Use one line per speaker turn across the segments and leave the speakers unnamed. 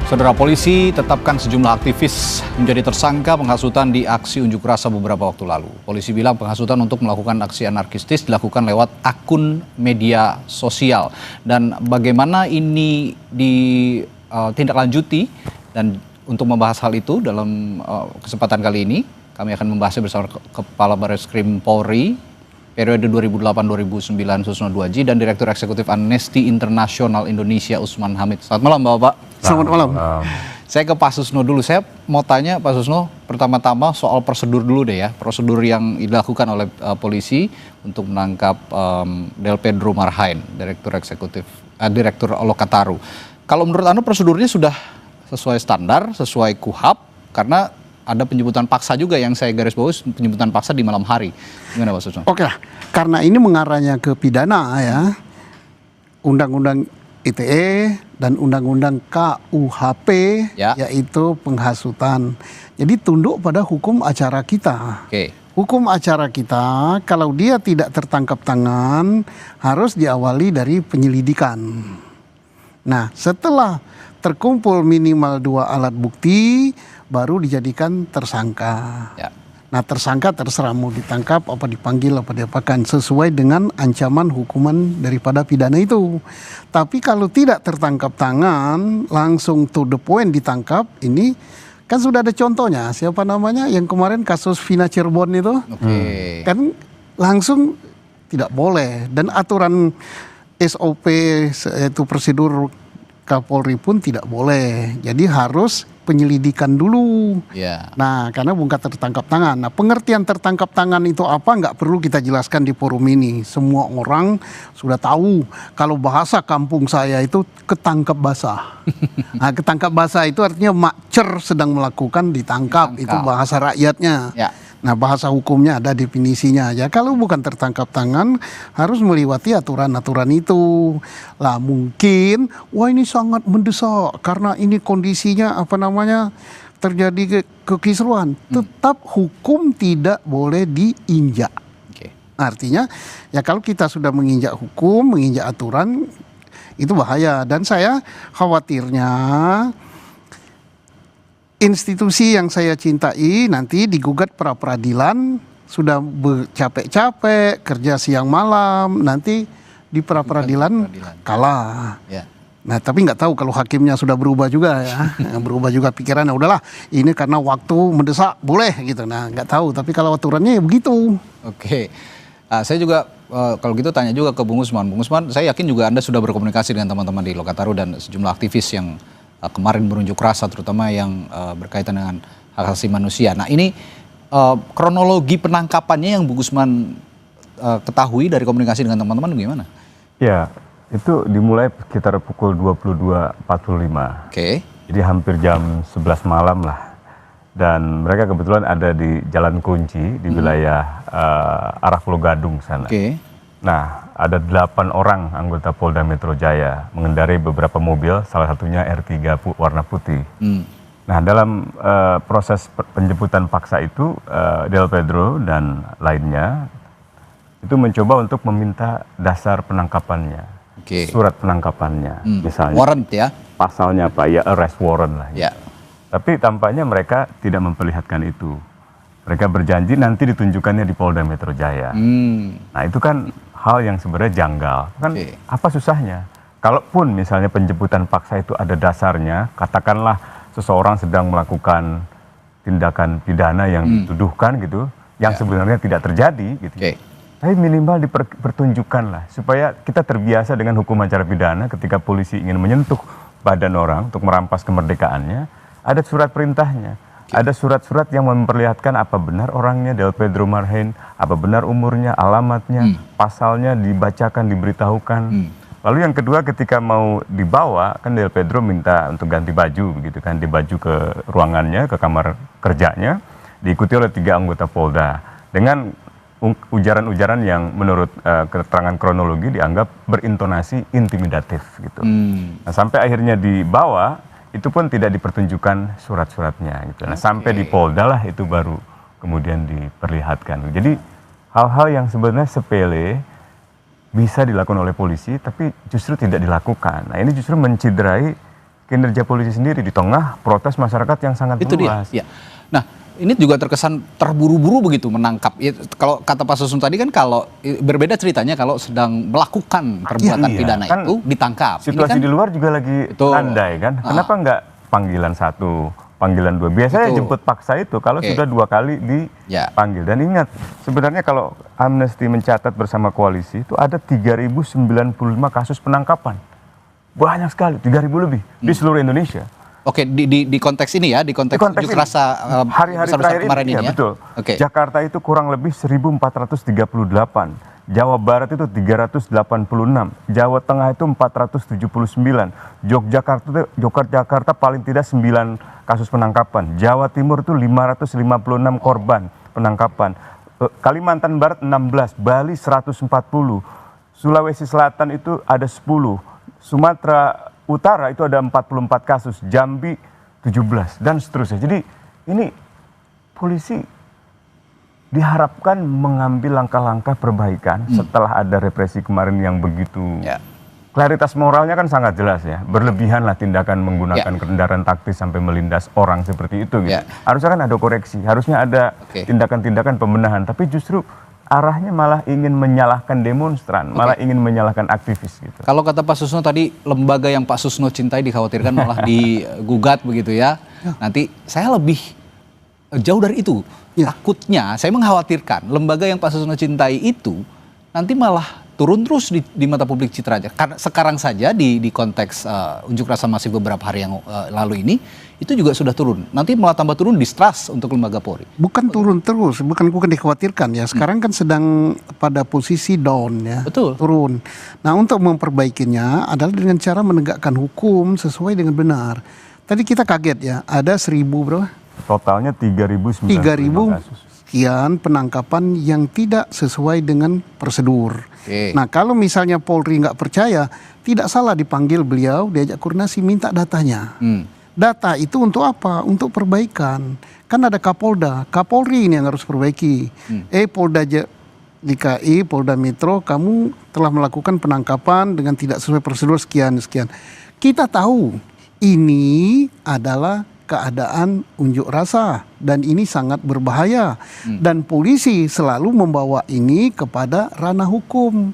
Saudara, polisi tetapkan sejumlah aktivis menjadi tersangka penghasutan di aksi unjuk rasa beberapa waktu lalu. Polisi bilang penghasutan untuk melakukan aksi anarkistis dilakukan lewat akun media sosial. Dan bagaimana ini ditindaklanjuti, dan untuk membahas hal itu dalam kesempatan kali ini, kami akan membahasnya bersama Kepala Barreskrim Polri periode 2008-2009 Susno Duaji dan Direktur Eksekutif Amnesty International Indonesia Usman Hamid. Selamat malam Bapak.
Selamat malam.
Saya ke Pak Susno dulu. Saya mau tanya Pak Susno, pertama-tama soal prosedur dulu deh ya. Prosedur yang dilakukan oleh polisi untuk menangkap Del Pedro Marhain, Direktur Lokataru. Kalau menurut Anda prosedurnya sudah sesuai standar, sesuai KUHAP, karena ada penjemputan paksa juga yang saya garis bawahi, penjemputan paksa di malam hari. Gimana Pak Susno?
Oke, karena ini mengarahnya ke pidana ya, Undang-Undang ITE dan Undang-Undang KUHP, yaitu penghasutan. Jadi tunduk pada hukum acara kita. Hukum acara kita, kalau dia tidak tertangkap tangan, harus diawali dari penyelidikan. Nah, setelah terkumpul minimal 2 alat bukti, baru dijadikan tersangka. Nah, tersangka terserah mau ditangkap, apa dipanggil, apa diapakan, sesuai dengan ancaman hukuman daripada pidana itu. Tapi kalau tidak tertangkap tangan, langsung to the point ditangkap, ini kan sudah ada contohnya. Siapa namanya yang kemarin kasus Vina Cirebon itu? Kan langsung tidak boleh. Dan aturan SOP, yaitu prosedur Kapolri pun tidak boleh. Jadi harus penyelidikan dulu. Nah, karena bukan tertangkap tangan. Nah, pengertian tertangkap tangan itu apa nggak perlu kita jelaskan di forum ini. Semua orang sudah tahu. Kalau bahasa kampung saya itu ketangkap basah. Nah, ketangkap basah itu artinya makcer sedang melakukan ditangkap. Itu bahasa rakyatnya. Nah, bahasa hukumnya ada definisinya aja. Kalau bukan tertangkap tangan, harus melewati aturan-aturan itu. Lah mungkin, wah ini sangat mendesak karena ini kondisinya terjadi kekisruhan. Tetap hukum tidak boleh diinjak. Artinya, ya kalau kita sudah menginjak hukum, menginjak aturan, itu bahaya. Dan saya khawatirnya institusi yang saya cintai nanti digugat pra peradilan, sudah bercapek-capek kerja siang malam, nanti di pra peradilan kalah. Nah, tapi nggak tahu kalau hakimnya sudah berubah juga ya, berubah juga pikirannya. Udahlah, ini karena waktu mendesak boleh gitu. Nah, nggak tahu. Tapi kalau aturannya ya begitu.
Saya juga kalau gitu tanya juga ke Bung Usman. Bung Usman, saya yakin juga Anda sudah berkomunikasi dengan teman-teman di Lokataru dan sejumlah aktivis yang kemarin berunjuk rasa, terutama yang berkaitan dengan hak asasi manusia. Nah, ini kronologi penangkapannya yang Bung Usman ketahui dari komunikasi dengan teman-teman gimana?
Ya, itu dimulai sekitar pukul 22.45. Jadi hampir jam 11 malam lah. Dan mereka kebetulan ada di Jalan Kunci di wilayah arah Pulau Gadung sana. Nah, ada 8 orang anggota Polda Metro Jaya mengendarai beberapa mobil, salah satunya R3 warna putih. Nah, dalam proses penjemputan paksa itu, Del Pedro dan lainnya itu mencoba untuk meminta dasar penangkapannya, surat penangkapannya, misalnya.
Warrant ya?
Pasalnya apa? Ya arrest warrant lah. Tapi tampaknya mereka tidak memperlihatkan itu. Mereka berjanji nanti ditunjukkannya di Polda Metro Jaya. Nah, itu kan hal yang sebenarnya janggal. Kan apa susahnya? Kalaupun misalnya penjemputan paksa itu ada dasarnya, katakanlah seseorang sedang melakukan tindakan pidana yang dituduhkan gitu, yang sebenarnya tidak terjadi gitu. Tapi minimal dipertunjukkanlah supaya kita terbiasa dengan hukum acara pidana. Ketika polisi ingin menyentuh badan orang untuk merampas kemerdekaannya, ada surat perintahnya. Ada surat-surat yang memperlihatkan apa benar orangnya Del Pedro Marhain, apa benar umurnya, alamatnya, pasalnya dibacakan, diberitahukan. Lalu yang kedua, ketika mau dibawa, kan Del Pedro minta untuk ganti baju, begitu kan, di baju ke ruangannya, ke kamar kerjanya, diikuti oleh 3 anggota Polda dengan ujaran-ujaran yang menurut keterangan kronologi dianggap berintonasi intimidatif gitu. Nah, sampai akhirnya dibawa, itu pun tidak dipertunjukkan surat-suratnya gitu. Nah, sampai di Polda lah itu baru kemudian diperlihatkan. Jadi hal-hal yang sebenarnya sepele bisa dilakukan oleh polisi tapi justru tidak dilakukan. Nah, ini justru menciderai kinerja polisi sendiri di tengah protes masyarakat yang sangat meluas.
Itu dia. Ya. Nah, ini juga terkesan terburu-buru begitu menangkap. Kalau kata Pak Susno tadi kan kalau berbeda ceritanya kalau sedang melakukan perbuatan pidana kan itu ditangkap.
Situasi di luar juga lagi landai kan. Kenapa nggak panggilan 1, panggilan 2? Biasanya jemput paksa itu kalau sudah 2 kali dipanggil. Dan ingat, sebenarnya kalau Amnesty mencatat bersama koalisi itu ada 3.095 kasus penangkapan. Banyak sekali, 3.000 lebih di seluruh Indonesia.
Oke, di konteks ini ya, di konteks unjuk rasa
hari-hari terakhir
kemarin ini ya.
Betul. Jakarta itu kurang lebih 1.438, Jawa Barat itu 386, Jawa Tengah itu 479, Yogyakarta paling tidak 9 kasus penangkapan, Jawa Timur itu 556 korban penangkapan, Kalimantan Barat 16, Bali 140, Sulawesi Selatan itu ada 10, Sumatera Utara itu ada 44 kasus, Jambi 17 dan seterusnya. Jadi ini polisi diharapkan mengambil langkah-langkah perbaikan setelah ada represi kemarin yang begitu. Klaritas moralnya kan sangat jelas ya, berlebihan lah tindakan menggunakan kendaraan taktis sampai melindas orang seperti itu. Gitu. Harusnya kan ada koreksi, harusnya ada tindakan-tindakan pembenahan, tapi justru arahnya malah ingin menyalahkan demonstran, malah ingin menyalahkan aktivis gitu.
Kalau kata Pak Susno tadi, lembaga yang Pak Susno cintai dikhawatirkan malah digugat begitu ya. Nanti saya lebih jauh dari itu. Takutnya, saya mengkhawatirkan lembaga yang Pak Susno cintai itu nanti malah turun terus di mata publik citranya. Karena sekarang saja di konteks unjuk rasa masif beberapa hari yang lalu ini, itu juga sudah turun. Nanti malah tambah turun distrust untuk lembaga Polri.
Bukan turun terus, bukan dikhawatirkan ya. Sekarang kan sedang pada posisi down ya.
Betul.
Turun. Nah, untuk memperbaikinya adalah dengan cara menegakkan hukum sesuai dengan benar. Tadi kita kaget ya, ada 1.000 berapa?
Totalnya 3.095 kasus.
Sekian penangkapan yang tidak sesuai dengan prosedur. Nah, kalau misalnya Polri nggak percaya, tidak salah dipanggil beliau, diajak koordinasi, minta datanya. Data itu untuk apa? Untuk perbaikan. Kan ada Kapolda, Kapolri ini yang harus perbaiki. Polda DKI, Polda Metro, kamu telah melakukan penangkapan dengan tidak sesuai prosedur sekian. Kita tahu ini adalah keadaan unjuk rasa dan ini sangat berbahaya dan polisi selalu membawa ini kepada ranah hukum.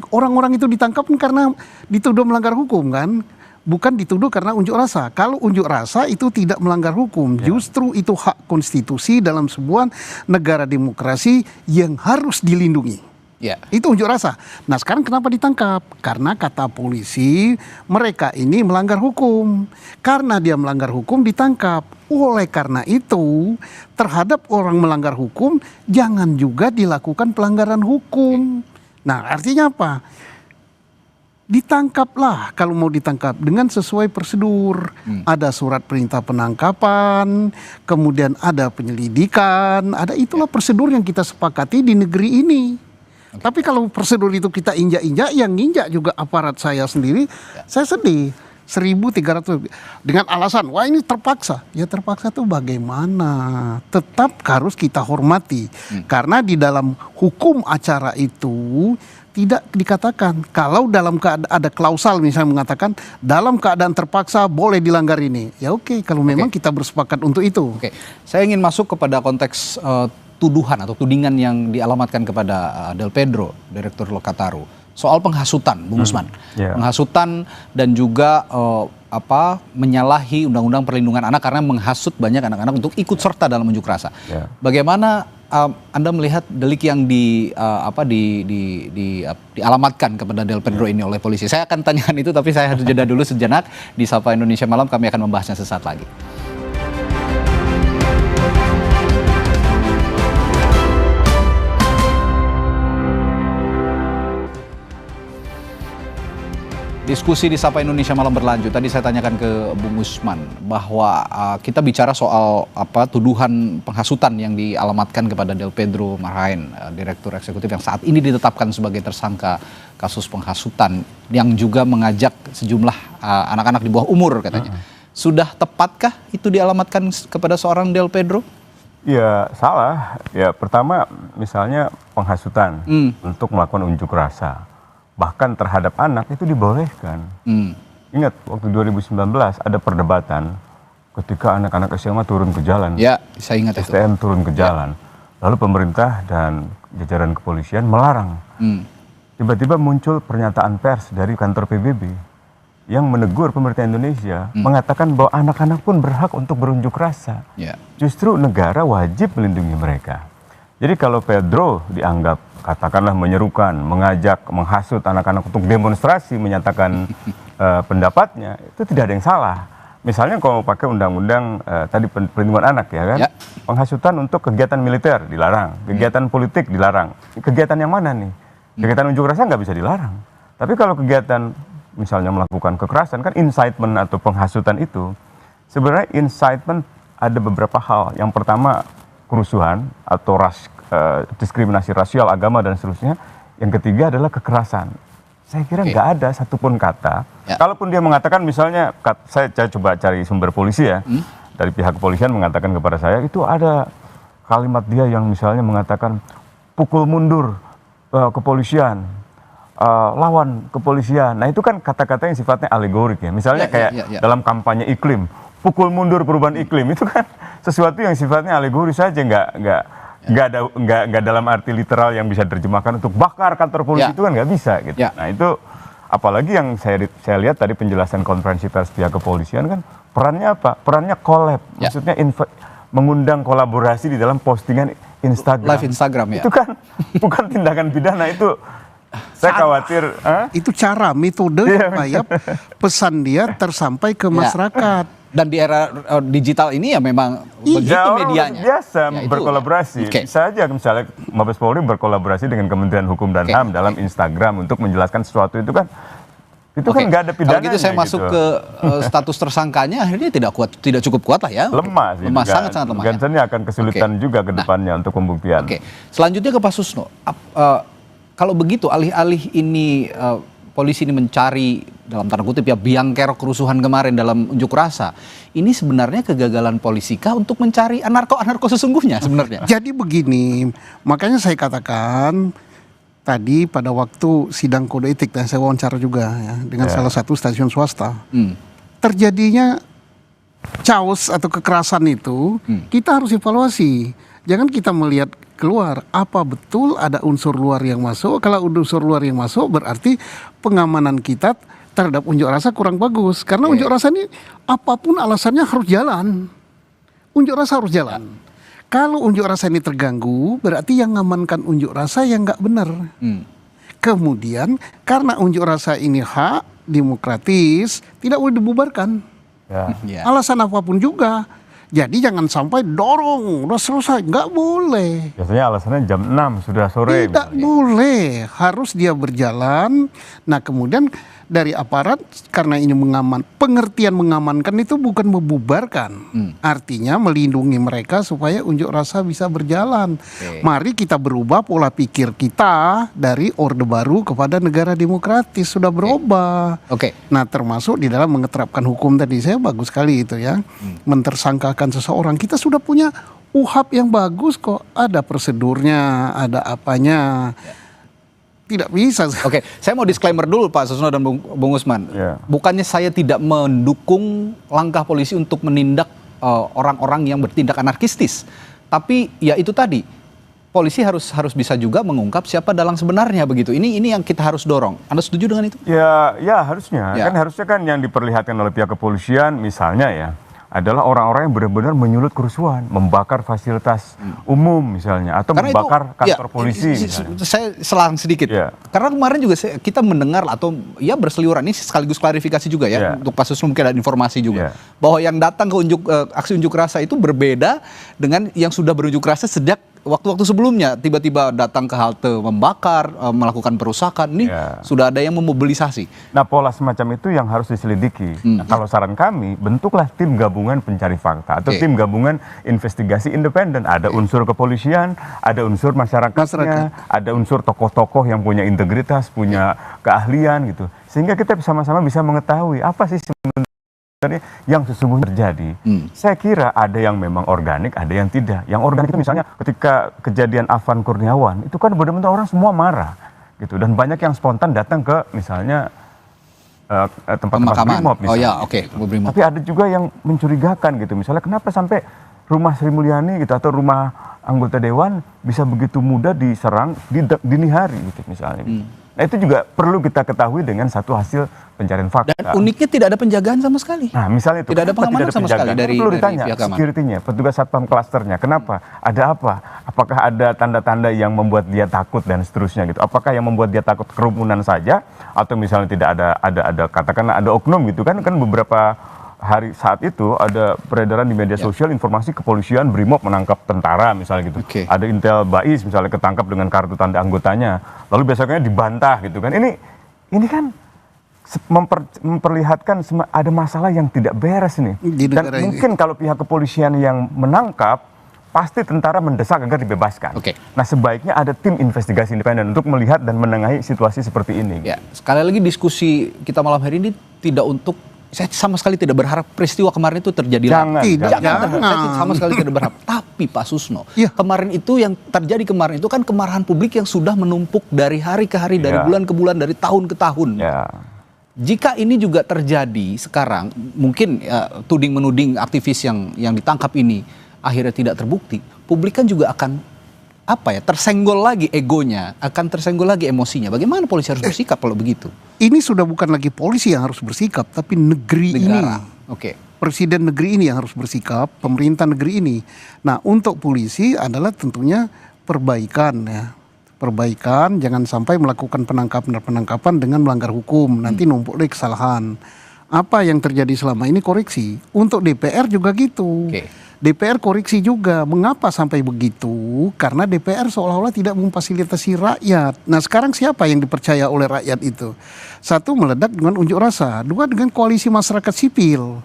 Orang-orang itu ditangkap karena dituduh melanggar hukum kan, bukan dituduh karena unjuk rasa. Kalau unjuk rasa itu tidak melanggar hukum, justru itu hak konstitusi dalam sebuah negara demokrasi yang harus dilindungi. Itu unjuk rasa. Nah, sekarang kenapa ditangkap? Karena kata polisi mereka ini melanggar hukum. Karena dia melanggar hukum ditangkap. Oleh karena itu terhadap orang melanggar hukum jangan juga dilakukan pelanggaran hukum. Nah, artinya apa? Ditangkaplah kalau mau ditangkap dengan sesuai prosedur. Ada surat perintah penangkapan, kemudian ada penyelidikan, ada itulah prosedur yang kita sepakati di negeri ini. Tapi kalau prosedur itu kita injak-injak, yang nginjak juga aparat saya sendiri, saya sedih. 1.300 dengan alasan, wah ini terpaksa. Ya terpaksa tuh bagaimana? Tetap harus kita hormati. Karena di dalam hukum acara itu tidak dikatakan kalau dalam keadaan ada klausal misalnya mengatakan dalam keadaan terpaksa boleh dilanggar ini. Ya oke, kalau memang kita bersepakat untuk itu.
Saya ingin masuk kepada konteks tuduhan atau tudingan yang dialamatkan kepada Del Pedro, Direktur Lokataru, soal penghasutan, Bung Usman. Penghasutan dan juga menyalahi Undang-Undang Perlindungan Anak karena menghasut banyak anak-anak untuk ikut serta dalam unjuk rasa. Bagaimana Anda melihat delik yang dialamatkan kepada Del Pedro ini oleh polisi? Saya akan tanyakan itu, tapi saya harus jeda dulu sejenak. Di Sapa Indonesia Malam kami akan membahasnya sesaat lagi. Diskusi di Sapa Indonesia Malam berlanjut. Tadi saya tanyakan ke Bung Usman bahwa kita bicara soal tuduhan penghasutan yang dialamatkan kepada Del Pedro Marhain, Direktur Eksekutif yang saat ini ditetapkan sebagai tersangka kasus penghasutan yang juga mengajak sejumlah anak-anak di bawah umur katanya. Sudah tepatkah itu dialamatkan kepada seorang Del Pedro?
Ya salah. Ya pertama misalnya penghasutan untuk melakukan unjuk rasa. Bahkan terhadap anak itu dibolehkan. ingat waktu 2019 ada perdebatan ketika anak-anak SMA turun ke jalan.
Ya, saya ingat itu.
STM turun ke jalan. Lalu pemerintah dan jajaran kepolisian melarang. Tiba-tiba muncul pernyataan pers dari kantor PBB yang menegur pemerintah Indonesia, mengatakan bahwa anak-anak pun berhak untuk berunjuk rasa. Justru negara wajib melindungi mereka. Jadi kalau Pedro dianggap katakanlah menyerukan, mengajak, menghasut anak-anak untuk demonstrasi, menyatakan pendapatnya, itu tidak ada yang salah. Misalnya kalau pakai undang-undang tadi perlindungan anak ya kan, penghasutan untuk kegiatan militer dilarang, kegiatan politik dilarang. Kegiatan yang mana nih? Kegiatan unjuk rasa nggak bisa dilarang. Tapi kalau kegiatan misalnya melakukan kekerasan, kan incitement atau penghasutan itu, sebenarnya incitement ada beberapa hal. Yang pertama kerusuhan atau diskriminasi rasial, agama dan seterusnya. Yang ketiga adalah kekerasan. Saya kira nggak ada satupun kata. Kalaupun dia mengatakan misalnya, saya coba cari sumber polisi ya, dari pihak kepolisian mengatakan kepada saya, itu ada kalimat dia yang misalnya mengatakan pukul mundur kepolisian, lawan kepolisian. Nah itu kan kata-kata yang sifatnya alegorik ya. Misalnya kayak dalam kampanye iklim, pukul mundur perubahan iklim, itu kan sesuatu yang sifatnya alegoris saja, nggak dalam arti literal yang bisa diterjemahkan untuk bakar kantor polisi, itu kan nggak bisa gitu. Nah itu apalagi yang saya lihat tadi penjelasan konferensi pers pihak kepolisian kan perannya apa? Perannya collab, maksudnya mengundang kolaborasi di dalam postingan Instagram.
Live Instagram ya.
Itu kan bukan tindakan pidana itu. Saya khawatir.
Itu cara, metode supaya pesan dia tersampai ke masyarakat.
Dan di era digital ini ya memang begitu medianya.
Biasa berkolaborasi. Bisa aja misalnya Mabes Polri berkolaborasi dengan Kementerian Hukum dan HAM dalam Instagram untuk menjelaskan sesuatu itu kan. Itu kan nggak ada pidananya.
Kalau gitu saya masuk ke status tersangkanya akhirnya tidak cukup kuat lah ya.
Lemah sih.
Sangat-sangat lemah.
Gansannya akan kesulitan juga ke depannya untuk pembuktian.
Selanjutnya ke Pak Susno. Kalau begitu alih-alih ini polisi ini mencari dalam tanda kutip ya biang kerok kerusuhan kemarin dalam unjuk rasa, ini sebenarnya kegagalan polisikah untuk mencari anarko sesungguhnya sebenarnya?
Jadi begini, makanya saya katakan tadi pada waktu sidang kode etik dan saya wawancara juga ya dengan salah satu stasiun swasta, terjadinya chaos atau kekerasan itu kita harus evaluasi. Jangan kita melihat keluar, apa betul ada unsur luar yang masuk. Kalau unsur luar yang masuk berarti pengamanan kita terhadap unjuk rasa kurang bagus. Karena unjuk rasa ini apapun alasannya harus jalan. Unjuk rasa harus jalan. Kalau unjuk rasa ini terganggu berarti yang mengamankan unjuk rasa yang nggak benar. Kemudian karena unjuk rasa ini hak demokratis tidak boleh dibubarkan. Alasan apapun juga. Jadi jangan sampai dorong, udah selesai, nggak boleh.
Biasanya alasannya jam 6 sudah sore.
Tidak boleh, harus dia berjalan. Nah kemudian dari aparat, karena ini pengertian mengamankan itu bukan membubarkan. Artinya melindungi mereka supaya unjuk rasa bisa berjalan. Mari kita berubah pola pikir kita dari Orde Baru kepada negara demokratis, sudah berubah. Nah termasuk di dalam mengeterapkan hukum tadi, saya bagus sekali itu ya. Mentersangkakan seseorang, kita sudah punya UHAP yang bagus kok. Ada prosedurnya, ada apanya. Tidak bisa.
Saya mau disclaimer dulu Pak Susno dan Bung Usman. Bukannya saya tidak mendukung langkah polisi untuk menindak orang-orang yang bertindak anarkistis. Tapi ya itu tadi, polisi harus bisa juga mengungkap siapa dalang sebenarnya begitu. Ini yang kita harus dorong. Anda setuju dengan itu?
Ya harusnya. Kan harusnya kan yang diperlihatkan oleh pihak kepolisian misalnya ya, adalah orang-orang yang benar-benar menyulut kerusuhan, membakar fasilitas umum misalnya, atau karena membakar kantor polisi.
Saya selang sedikit, karena kemarin juga kita mendengar atau ya berseliweran, ini sekaligus klarifikasi juga ya, untuk Pak Susno mungkin ada informasi juga, bahwa yang datang ke aksi unjuk rasa itu berbeda dengan yang sudah berunjuk rasa sejak waktu-waktu sebelumnya, tiba-tiba datang ke halte membakar, melakukan perusakan, ini sudah ada yang memobilisasi.
Nah pola semacam itu yang harus diselidiki. Nah, kalau saran kami, bentuklah tim gabungan pencari fakta atau tim gabungan investigasi independen. Ada unsur kepolisian, ada unsur masyarakatnya, ada unsur tokoh-tokoh yang punya integritas, punya keahlian gitu. Sehingga kita sama-sama bisa mengetahui apa sih sebenarnya yang sesungguhnya terjadi. Saya kira ada yang memang organik, ada yang tidak. Yang organik itu misalnya ketika kejadian Afan Kurniawan, itu kan benar-benar orang semua marah gitu, dan banyak yang spontan datang ke misalnya tempat-tempat Brimob misalnya.
Oh ya, oke, Brimob.
Tapi ada juga yang mencurigakan gitu. Misalnya kenapa sampai rumah Sri Mulyani gitu atau rumah anggota dewan bisa begitu mudah diserang di dini hari gitu misalnya. Gitu. Nah itu juga perlu kita ketahui dengan satu hasil pencarian fakta.
Dan uniknya tidak ada penjagaan sama sekali.
Nah misalnya itu.
Tidak ada pengamanan sama sekali dari
perlu ditanya
pihak keamanan.
security-nya, petugas satpam klasternya. Kenapa? Ada apa? Apakah ada tanda-tanda yang membuat dia takut dan seterusnya gitu? Apakah yang membuat dia takut kerumunan saja? Atau misalnya tidak ada katakanlah ada oknum gitu kan beberapa hari saat itu ada peredaran di media sosial informasi kepolisian Brimob menangkap tentara misalnya gitu. Ada Intel Bais misalnya ketangkap dengan kartu tanda anggotanya. Lalu besoknya dibantah gitu kan. Ini kan memperlihatkan ada masalah yang tidak beres nih. Dan mungkin kalau pihak kepolisian yang menangkap pasti tentara mendesak agar dibebaskan. Nah sebaiknya ada tim investigasi independen untuk melihat dan menengahi situasi seperti ini.
Ya, sekali lagi diskusi kita malam hari ini tidak untuk, saya sama sekali tidak berharap peristiwa kemarin itu terjadi.
Jangan.
Saya sama sekali tidak berharap. Tapi Pak Susno, kemarin itu yang terjadi kemarin itu kan kemarahan publik yang sudah menumpuk dari hari ke hari, dari bulan ke bulan, dari tahun ke tahun. Jika ini juga terjadi sekarang, mungkin tuding-menuding aktivis yang ditangkap ini akhirnya tidak terbukti, publik kan juga akan tersenggol lagi egonya, akan tersenggol lagi emosinya. Bagaimana polisi harus bersikap kalau begitu?
Ini sudah bukan lagi polisi yang harus bersikap, tapi negara ini. Presiden negeri ini yang harus bersikap, pemerintah negeri ini. Nah, untuk polisi adalah tentunya perbaikan ya. Perbaikan, jangan sampai melakukan penangkapan dengan melanggar hukum, nanti numpuk lagi kesalahan. Apa yang terjadi selama ini koreksi. Untuk DPR juga gitu. DPR koreksi juga. Mengapa sampai begitu? Karena DPR seolah-olah tidak memfasilitasi rakyat. Nah sekarang siapa yang dipercaya oleh rakyat itu? Satu, meledak dengan unjuk rasa. Dua, dengan koalisi masyarakat sipil.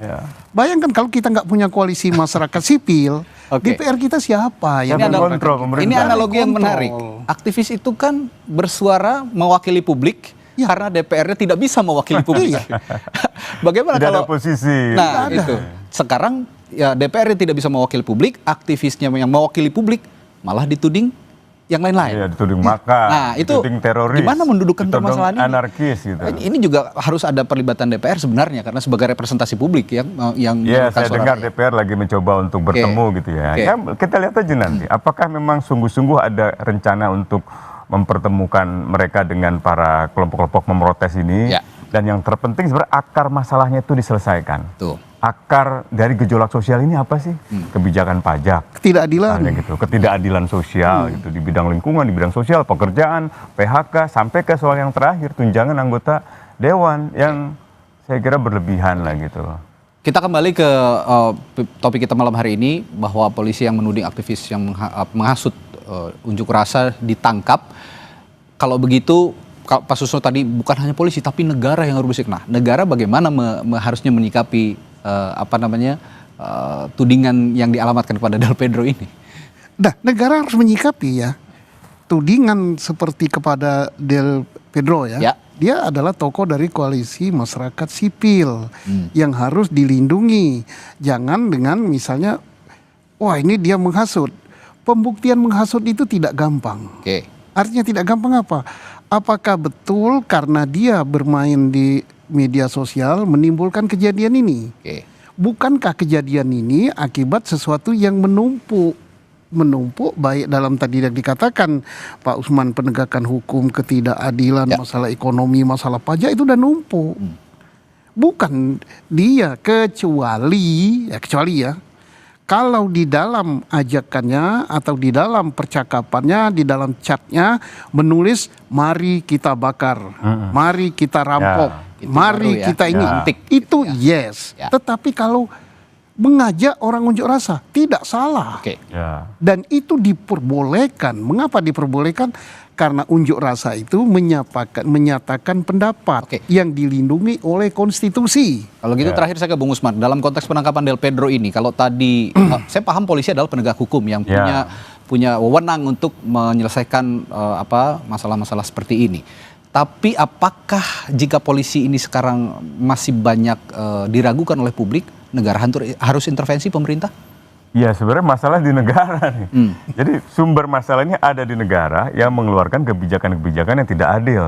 Bayangkan kalau kita nggak punya koalisi masyarakat sipil, DPR kita siapa?
Ini analogi yang menarik. Aktivis itu kan bersuara mewakili publik, karena DPR-nya tidak bisa mewakili publik. Bagaimana
tidak
kalau
ada posisi?
Nah itu sekarang ya DPR tidak bisa mewakili publik, aktivisnya yang mewakili publik malah dituding yang lain-lain.
Iya, dituding makar,
nah, itu
dituding teroris,
gimana mendudukkan permasalahan ini?
Anarkis gitu.
Ini juga harus ada perlibatan DPR sebenarnya karena sebagai representasi publik yang
saya dengar DPR lagi mencoba untuk bertemu gitu ya. Ya. Kita lihat aja nanti apakah memang sungguh-sungguh ada rencana untuk mempertemukan mereka dengan para kelompok-kelompok memprotes ini. Dan yang terpenting sebenarnya akar masalahnya itu diselesaikan. Akar dari gejolak sosial ini apa sih? Kebijakan pajak,
ketidakadilan
gitu, ketidakadilan sosial gitu di bidang lingkungan, di bidang sosial, pekerjaan, PHK, sampai ke soal yang terakhir tunjangan anggota dewan yang saya kira berlebihan lah gitu.
Kita kembali ke topik kita malam hari ini bahwa polisi yang menuding aktivis yang menghasut unjuk rasa ditangkap. Kalau begitu Pak Susno tadi bukan hanya polisi tapi negara yang harus bersikap. Nah, negara bagaimana harusnya menyikapi tudingan yang dialamatkan kepada Del Pedro ini?
Nah, negara harus menyikapi ya tudingan seperti kepada Del Pedro ya. Dia adalah tokoh dari koalisi masyarakat sipil yang harus dilindungi. Jangan dengan misalnya, wah ini dia menghasut. Pembuktian menghasut itu tidak gampang. Artinya tidak gampang apa? Apakah betul karena dia bermain di media sosial menimbulkan kejadian ini? Bukankah kejadian ini akibat sesuatu yang menumpuk baik dalam tadi yang dikatakan Pak Usman penegakan hukum, ketidakadilan, masalah ekonomi, masalah pajak itu udah numpuk. Bukan dia kecuali ya kalau di dalam ajakannya atau di dalam percakapannya, di dalam chatnya menulis mari kita bakar, mari kita rampok, mari kita ini, itu yes. Tetapi kalau mengajak orang unjuk rasa tidak salah, dan itu diperbolehkan. Mengapa diperbolehkan? Karena unjuk rasa itu menyatakan pendapat yang dilindungi oleh konstitusi.
Kalau gitu terakhir saya ke Bung Usman, dalam konteks penangkapan Del Pedro ini, kalau tadi saya paham polisi adalah penegak hukum yang punya wewenang untuk menyelesaikan masalah-masalah seperti ini. Tapi apakah jika polisi ini sekarang masih banyak diragukan oleh publik, negara harus intervensi pemerintah?
Ya sebenarnya masalah di negara nih. Jadi sumber masalahnya ada di negara yang mengeluarkan kebijakan-kebijakan yang tidak adil.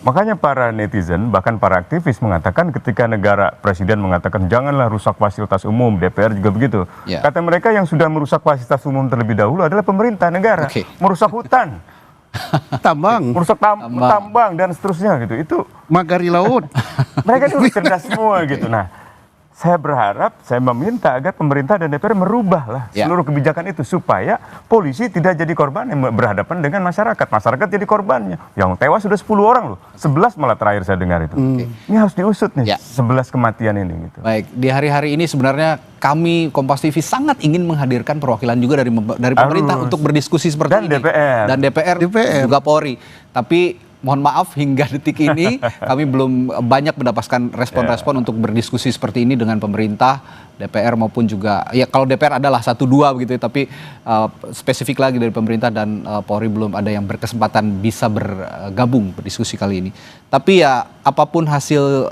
Makanya para netizen, bahkan para aktivis mengatakan ketika negara presiden mengatakan janganlah rusak fasilitas umum, DPR juga begitu. Kata mereka yang sudah merusak fasilitas umum terlebih dahulu adalah pemerintah negara. Merusak hutan.
Tambang,
merusak tambang dan seterusnya gitu. Itu
magari laut.
Mereka itu cerdas semua gitu. Nah, saya berharap, saya meminta agar pemerintah dan DPR merubahlah seluruh kebijakan itu supaya polisi tidak jadi korban yang berhadapan dengan masyarakat. Masyarakat jadi korbannya. Yang tewas sudah 10 orang loh. 11 malah terakhir saya dengar itu. Ini harus diusut nih, 11 kematian ini gitu.
Baik, di hari-hari ini sebenarnya kami Kompas TV sangat ingin menghadirkan perwakilan juga dari pemerintah untuk berdiskusi seperti ini. Dan DPR juga Polri. Tapi mohon maaf hingga detik ini kami belum banyak mendapatkan respon-respon untuk berdiskusi seperti ini dengan pemerintah, DPR maupun juga ya kalau DPR adalah 1-2 begitu ya, tapi spesifik lagi dari pemerintah dan Polri belum ada yang berkesempatan bisa bergabung berdiskusi kali ini. Tapi ya apapun hasil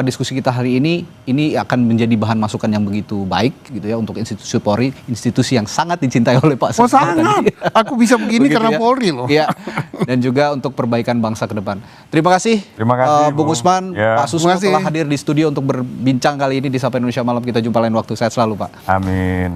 diskusi kita hari ini akan menjadi bahan masukan yang begitu baik gitu ya untuk institusi Polri, institusi yang sangat dicintai oleh Pak
Setio tadi. Aku bisa begini karena Polri loh.
Iya. Dan juga untuk perbaikan bangsa ke depan. Terima kasih Bung Usman, Pak Susno telah hadir di studio untuk berbincang kali ini di Sapa Indonesia Malam. Kita jumpa lain waktu. Sehat selalu Pak.
Amin.